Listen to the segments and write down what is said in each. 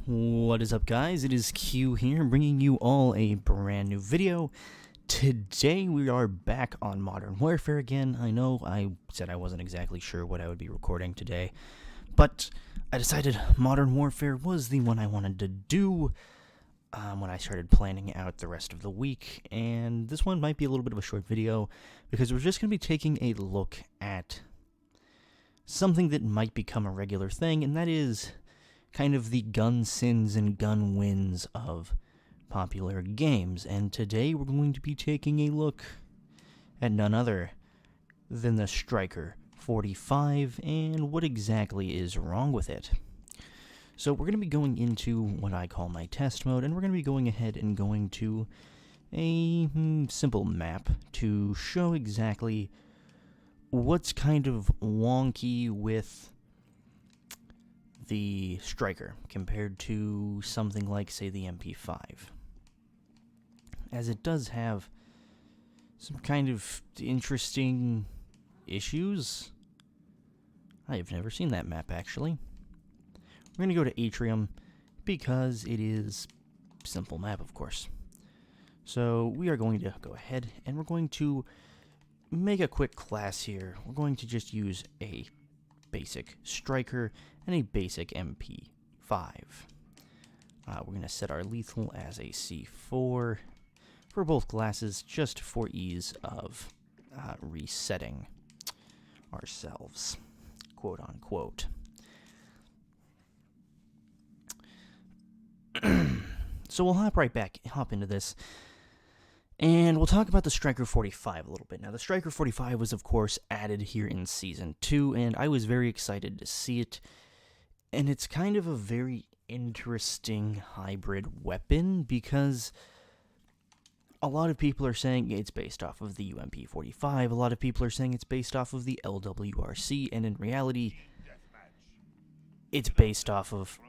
What is up, guys? It is Q here, bringing you all a brand new video. Today we are back on Modern Warfare again. I know I said I wasn't exactly sure what I would be recording today, but I decided Modern Warfare was the one I wanted to do when I started planning out the rest of the week, and this one might be a little bit of a short video because we're just going to be taking a look at something that might become a regular thing, and that is kind of the gun sins and gun wins of popular games. And today we're going to be taking a look at none other than the Striker 45 and what exactly is wrong with it. So we're going to be going into what I call my test mode, and we're going to be going ahead and going to a simple map to show exactly what's kind of wonky with the Striker compared to something like, say, the MP5, as it does have some kind of interesting issues. I have never seen that map, actually. We're going to go to Atrium because it is a simple map, of course. So we are going to go ahead and we're going to make a quick class here. We're going to just use a basic Striker and a basic MP5. We're going to set our lethal as a C4 for both classes, just for ease of resetting ourselves, quote unquote. So we'll hop into this, and we'll talk about the Striker 45 a little bit. Now, the Striker 45 was, of course, added here in Season 2, and I was very excited to see it. And it's kind of a very interesting hybrid weapon, because a lot of people are saying it's based off of the UMP-45, a lot of people are saying it's based off of the LWRC, and in reality, it's based off of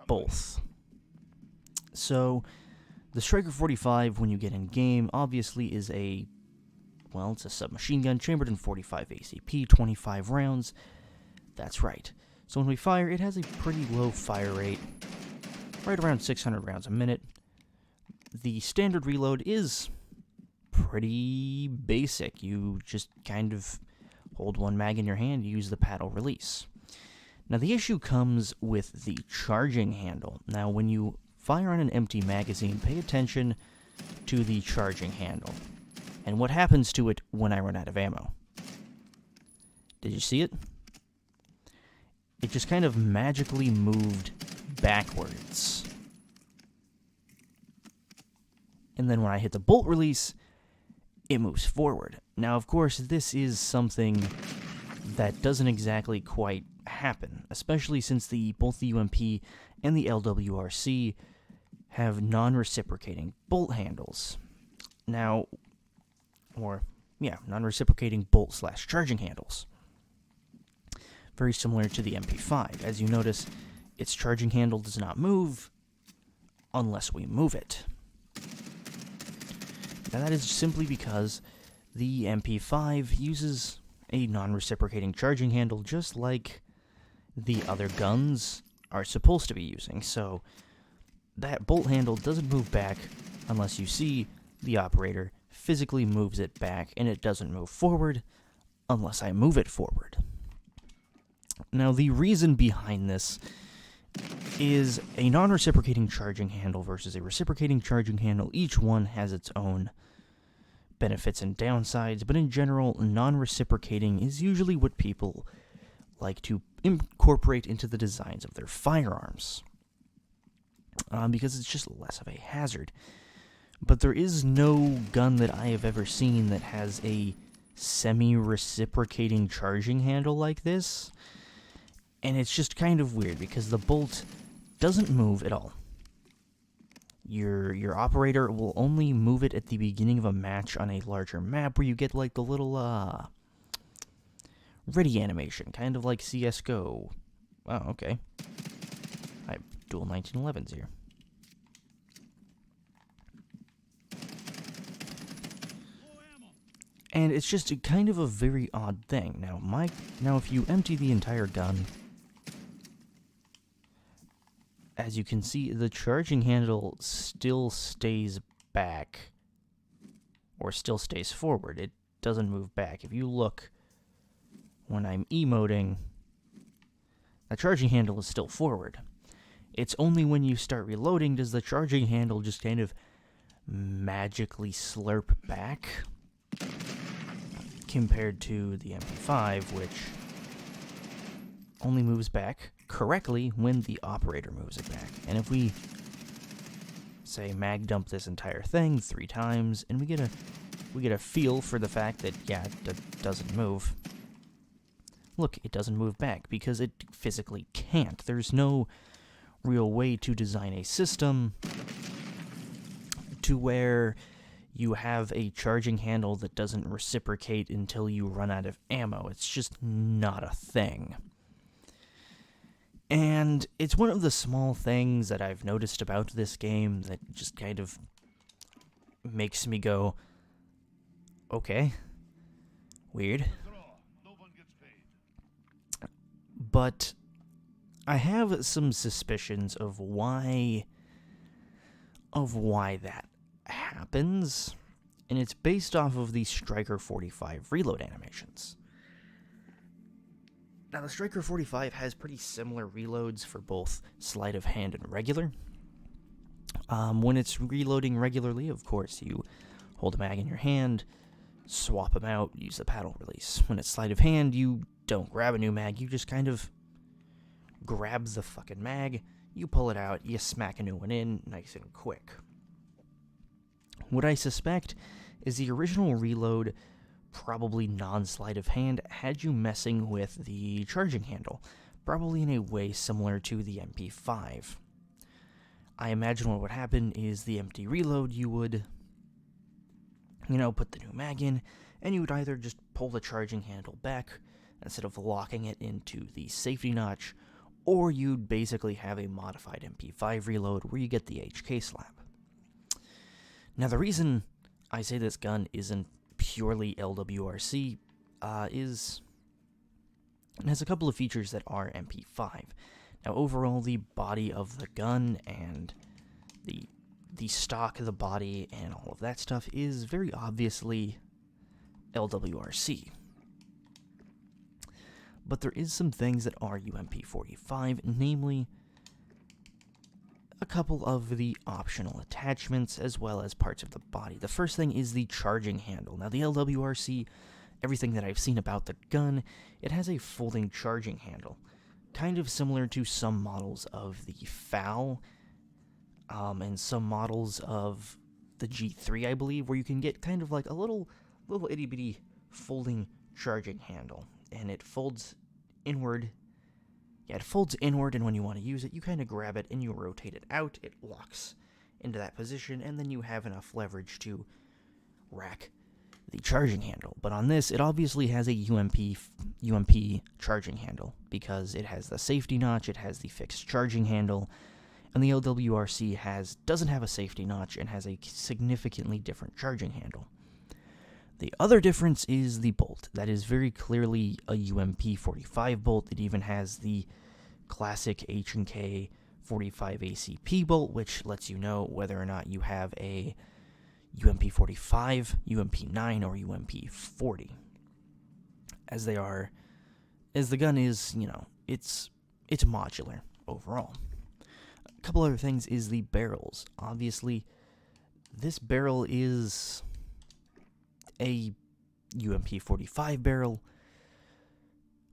both. So the Striker 45, when you get in game, obviously is it's a submachine gun chambered in 45 ACP, 25 rounds. That's right. So when we fire, it has a pretty low fire rate, right around 600 rounds a minute. The standard reload is pretty basic. You just kind of hold one mag in your hand, use the paddle release. Now the issue comes with the charging handle. Now when you fire on an empty magazine, pay attention to the charging handle and what happens to it when I run out of ammo. Did you see it? It just kind of magically moved backwards. And then when I hit the bolt release, it moves forward. Now, of course, this is something that doesn't exactly quite happen, especially since both the UMP and the LWRC have non-reciprocating bolt handles. Now, non-reciprocating bolt/charging handles. Very similar to the MP5. As you notice, its charging handle does not move unless we move it. Now that is simply because the MP5 uses a non-reciprocating charging handle just like the other guns are supposed to be using. So that bolt handle doesn't move back unless you see the operator physically moves it back, and it doesn't move forward unless I move it forward. Now, the reason behind this is a non-reciprocating charging handle versus a reciprocating charging handle. Each one has its own benefits and downsides, but in general, non-reciprocating is usually what people like to incorporate into the designs of their firearms, because it's just less of a hazard. But there is no gun that I have ever seen that has a semi-reciprocating charging handle like this. And it's just kind of weird because the bolt doesn't move at all. Your operator will only move it at the beginning of a match on a larger map where you get like the little ready animation, kind of like CSGO. Oh, okay. I have dual 1911s here. And it's just kind of a very odd thing. Now if you empty the entire gun, as you can see, the charging handle still stays back, or still stays forward. It doesn't move back. If you look when I'm emoting, the charging handle is still forward. It's only when you start reloading does the charging handle just kind of magically slurp back, compared to the MP5, which only moves back correctly when the operator moves it back. And if we, say, mag dump this entire thing 3 times, and we get a feel for the fact that, yeah, it doesn't move. Look, it doesn't move back because it physically can't. There's no real way to design a system to where you have a charging handle that doesn't reciprocate until you run out of ammo. It's just not a thing. And it's one of the small things that I've noticed about this game that just kind of makes me go, okay, weird. But I have some suspicions of why that happens, and it's based off of the Striker 45 reload animations. Now, the Striker 45 has pretty similar reloads for both sleight of hand and regular. When it's reloading regularly, of course, you hold a mag in your hand, swap them out, use the paddle release. When it's sleight of hand, you don't grab a new mag, you just kind of grab the fucking mag, you pull it out, you smack a new one in, nice and quick. What I suspect is the original reload, probably non-sleight of hand, had you messing with the charging handle, probably in a way similar to the MP5. I imagine what would happen is the empty reload, you would, put the new mag in, and you would either just pull the charging handle back instead of locking it into the safety notch, or you'd basically have a modified MP5 reload where you get the HK slap. Now, the reason I say this gun isn't purely LWRC is it has a couple of features that are MP5. Now, overall, the body of the gun and the stock of the body and all of that stuff is very obviously LWRC. But there is some things that are UMP45, namely a couple of the optional attachments as well as parts of the body. The first thing is the charging handle. Now, the LWRC, everything that I've seen about the gun, it has a folding charging handle, kind of similar to some models of the FAL, and some models of the G3, I believe, where you can get kind of like a little itty-bitty folding charging handle, and it folds inward. Yeah, it folds inward, and when you want to use it, you kind of grab it and you rotate it out. It locks into that position, and then you have enough leverage to rack the charging handle. But on this, it obviously has a UMP charging handle because it has the safety notch, it has the fixed charging handle, and the LWRC doesn't have a safety notch and has a significantly different charging handle. The other difference is the bolt. That is very clearly a UMP45 bolt. It even has the classic H&K 45 ACP bolt, which lets you know whether or not you have a UMP45, UMP9, or UMP40. As the gun is, it's modular overall. A couple other things is the barrels. Obviously, this barrel is a UMP45 barrel.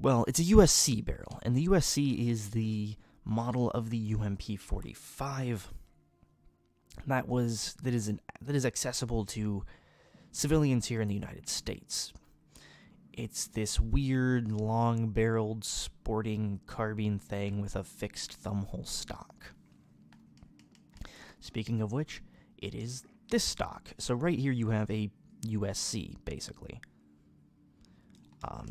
Well, it's a USC barrel, and the USC is the model of the UMP45 that is accessible to civilians here in the United States. It's this weird, long-barreled, sporting carbine thing with a fixed thumbhole stock. Speaking of which, it is this stock. So right here you have a USC, basically.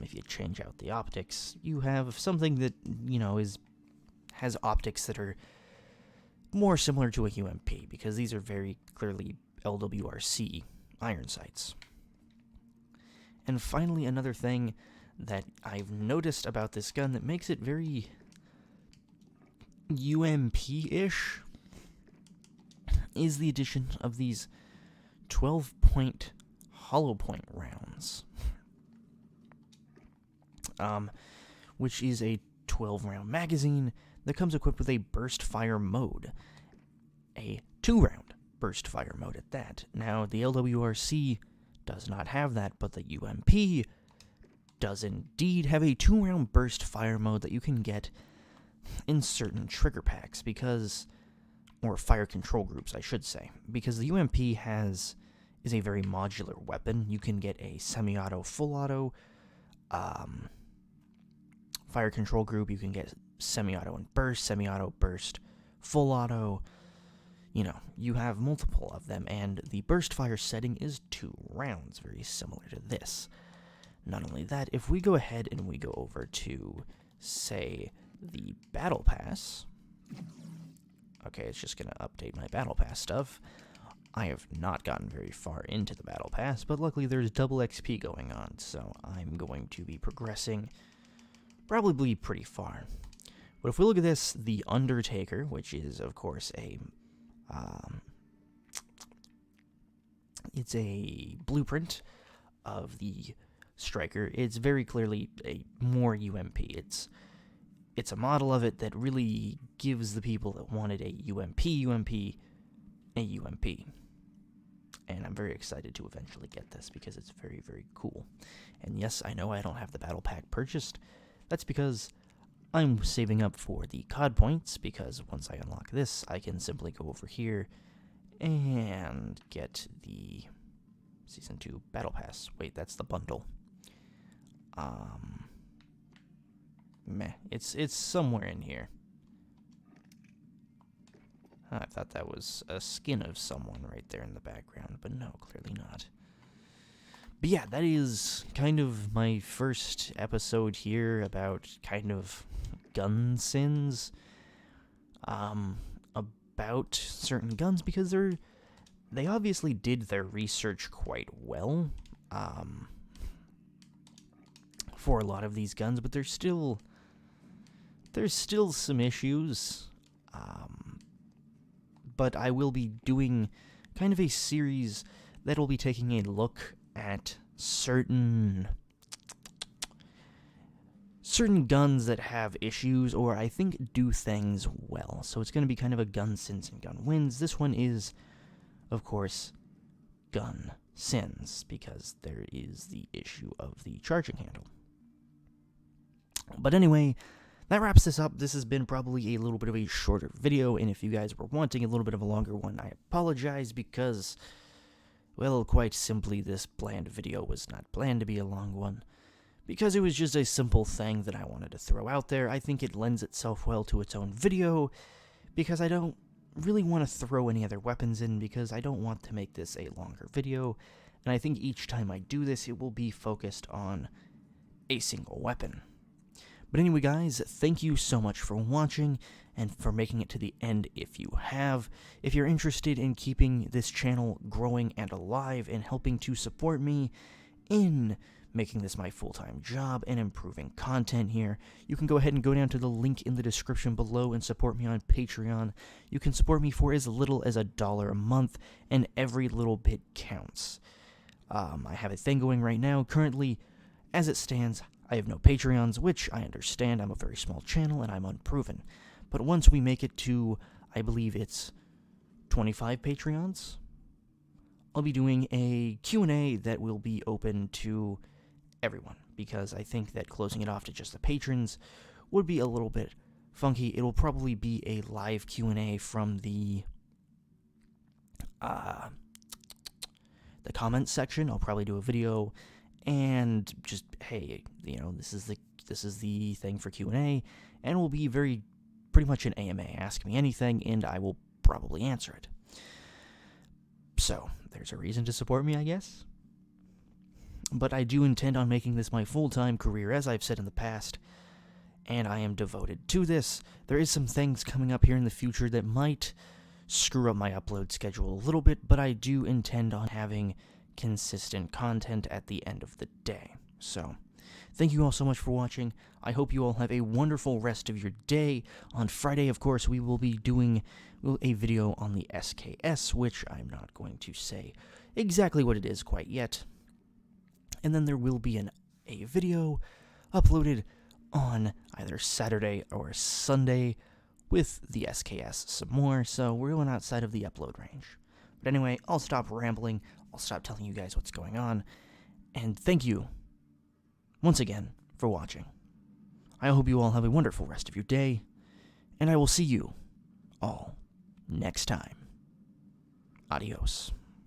If you change out the optics, you have something that, has optics that are more similar to a UMP, because these are very clearly LWRC iron sights. And finally, another thing that I've noticed about this gun that makes it very UMP-ish is the addition of these 12-point hollow point rounds, which is a 12-round magazine that comes equipped with a burst fire mode, a 2-round burst fire mode at that. Now, the LWRC does not have that, but the UMP does indeed have a 2-round burst fire mode that you can get in certain trigger packs, or fire control groups, I should say, because the UMP is a very modular weapon. You can get a semi-auto, full auto, fire control group. You can get semi-auto and burst, semi-auto, burst, full auto. You know, you have multiple of them, and the burst fire setting is 2 rounds, very similar to this. Not only that, if we go ahead and we go over to, say, the Battle Pass. Okay, it's just going to update my Battle Pass stuff. I have not gotten very far into the Battle Pass, but luckily there's double XP going on, so I'm going to be progressing probably pretty far. But if we look at this, the Undertaker, which is, of course, it's a blueprint of the Striker. It's very clearly a more UMP. It's a model of it that really gives the people that wanted a UMP, a UMP. And I'm very excited to eventually get this because it's very, very cool. And yes, I know I don't have the battle pack purchased. That's because I'm saving up for the COD points, because once I unlock this, I can simply go over here and get the Season 2 Battle Pass. Wait, that's the bundle. It's somewhere in here. I thought that was a skin of someone right there in the background, but no, clearly not. But yeah, that is kind of my first episode here about kind of gun sins. About certain guns, because they obviously did their research quite well. For a lot of these guns, but there's still some issues. But I will be doing kind of a series that will be taking a look at certain guns that have issues, or I think do things well. So it's going to be kind of a gun sins and gun wins. This one is, of course, gun sins, because there is the issue of the charging handle. But anyway, that wraps this up. This has been probably a little bit of a shorter video, and if you guys were wanting a little bit of a longer one, I apologize, because, well, quite simply, this planned video was not planned to be a long one, because it was just a simple thing that I wanted to throw out there. I think it lends itself well to its own video, because I don't really want to throw any other weapons in, because I don't want to make this a longer video, and I think each time I do this, it will be focused on a single weapon. But anyway, guys, thank you so much for watching and for making it to the end if you have. If you're interested in keeping this channel growing and alive and helping to support me in making this my full-time job and improving content here, you can go ahead and go down to the link in the description below and support me on Patreon. You can support me for as little as $1 a month, and every little bit counts. I have a thing going right now. Currently, as it stands, I have no Patreons, which I understand. I'm a very small channel and I'm unproven. But once we make it to, I believe it's 25 Patreons, I'll be doing a Q&A that will be open to everyone, because I think that closing it off to just the patrons would be a little bit funky. It'll probably be a live Q&A from the comments section. I'll probably do a video and just, hey, you know, this is the thing for Q&A, and will be pretty much an AMA. Ask me anything, and I will probably answer it. So, there's a reason to support me, I guess. But I do intend on making this my full-time career, as I've said in the past, and I am devoted to this. There is some things coming up here in the future that might screw up my upload schedule a little bit, but I do intend on having consistent content at the end of the day. So, Thank you all so much for watching. I hope you all have a wonderful rest of your day. On Friday, of course, we will be doing a video on the SKS, which I'm not going to say exactly what it is quite yet. And then there will be a video uploaded on either Saturday or Sunday with the SKS some more, so we're going outside of the upload range. But anyway, I'll stop rambling, I'll stop telling you guys what's going on, and thank you once again for watching. I hope you all have a wonderful rest of your day, and I will see you all next time. Adios.